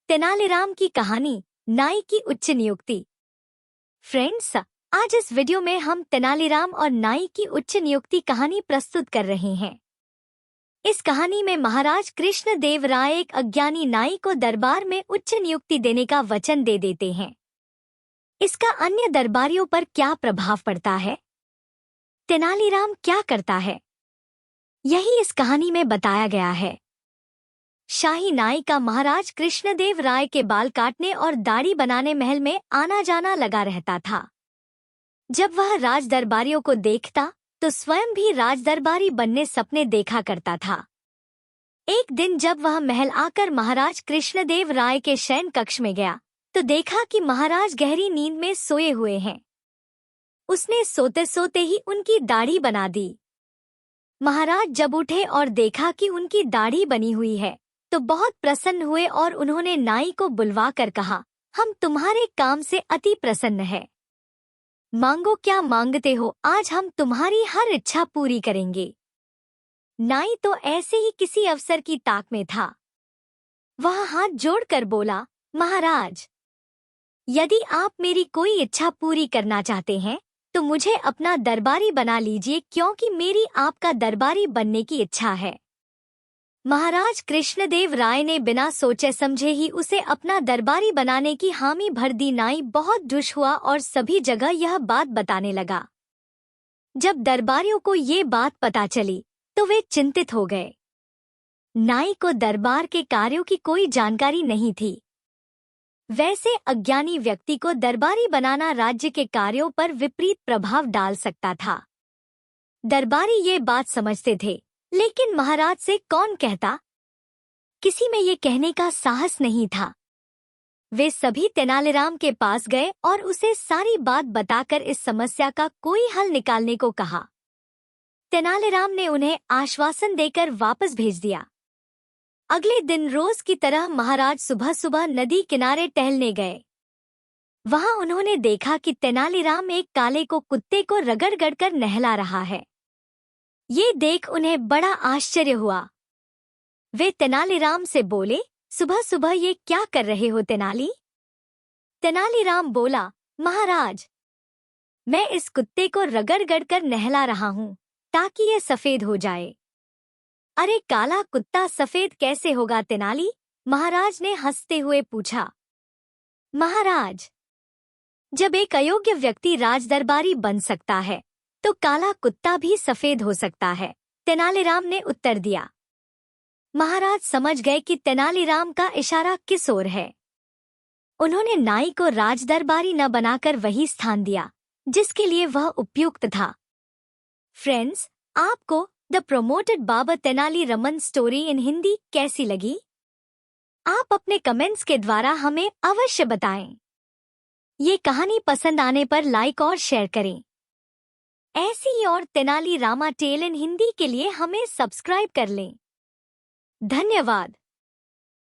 तेनालीराम की कहानी, नाई की उच्च नियुक्ति। फ्रेंड्स, आज इस वीडियो में हम तेनालीराम और नाई की उच्च नियुक्ति कहानी प्रस्तुत कर रहे हैं। इस कहानी में महाराज कृष्णदेव राय एक अज्ञानी नाई को दरबार में उच्च नियुक्ति देने का वचन दे देते हैं। इसका अन्य दरबारियों पर क्या प्रभाव पड़ता है? तेनालीराम क्या करता है? यही इस कहानी में बताया गया है। शाही नाई का महाराज कृष्णदेव राय के बाल काटने और दाढ़ी बनाने महल में आना जाना लगा रहता था। जब वह राज दरबारियों को देखता तो स्वयं भी राज दरबारी बनने सपने देखा करता था। एक दिन जब वह महल आकर महाराज कृष्णदेव राय के शयन कक्ष में गया तो देखा कि महाराज गहरी नींद में सोए हुए हैं। उसने सोते सोते ही उनकी दाढ़ी बना दी। महाराज जब उठे और देखा कि उनकी दाढ़ी बनी हुई है तो बहुत प्रसन्न हुए और उन्होंने नाई को बुलवा कर कहा, हम तुम्हारे काम से अति प्रसन्न हैं। मांगो क्या मांगते हो, आज हम तुम्हारी हर इच्छा पूरी करेंगे। नाई तो ऐसे ही किसी अवसर की ताक में था। वह हाथ जोड़कर बोला, महाराज, यदि आप मेरी कोई इच्छा पूरी करना चाहते हैं तो मुझे अपना दरबारी बना लीजिए, क्योंकि मेरी आपका दरबारी बनने की इच्छा है। महाराज कृष्णदेव राय ने बिना सोचे समझे ही उसे अपना दरबारी बनाने की हामी भर दी। नाई बहुत दुष्ट हुआ और सभी जगह यह बात बताने लगा। जब दरबारियों को ये बात पता चली तो वे चिंतित हो गए। नाई को दरबार के कार्यों की कोई जानकारी नहीं थी। वैसे अज्ञानी व्यक्ति को दरबारी बनाना राज्य के कार्यों पर विपरीत प्रभाव डाल सकता था। दरबारी ये बात समझते थे, लेकिन महाराज से कौन कहता? किसी में ये कहने का साहस नहीं था। वे सभी तेनालीराम के पास गए और उसे सारी बात बताकर इस समस्या का कोई हल निकालने को कहा। तेनालीराम ने उन्हें आश्वासन देकर वापस भेज दिया। अगले दिन रोज की तरह महाराज सुबह सुबह नदी किनारे टहलने गए। वहां उन्होंने देखा कि तेनालीराम एक काले को कुत्ते को रगड़ कर नहला रहा है। ये देख उन्हें बड़ा आश्चर्य हुआ। वे तेनालीराम से बोले, सुबह सुबह ये क्या कर रहे हो तेनाली? तेनालीराम बोला, महाराज, मैं इस कुत्ते को रगड़ कर नहला रहा हूँ ताकि ये सफेद हो जाए। अरे काला कुत्ता सफेद कैसे होगा तेनाली? महाराज ने हंसते हुए पूछा। महाराज, जब एक अयोग्य व्यक्ति राजदरबारी बन सकता है तो काला कुत्ता भी सफेद हो सकता है, तेनालीराम ने उत्तर दिया। महाराज समझ गए कि तेनालीराम का इशारा किस ओर है। उन्होंने नाई को राजदरबारी न बनाकर वही स्थान दिया जिसके लिए वह उपयुक्त था। फ्रेंड्स, आपको the promoted Baba Tenali Raman story in Hindi कैसी लगी? आप अपने कमेंट्स के द्वारा हमें अवश्य बताएं। ये कहानी पसंद आने पर लाइक और शेयर करें। ऐसी ही और तेनाली रामा टेल इन हिंदी के लिए हमें सब्सक्राइब कर लें। धन्यवाद।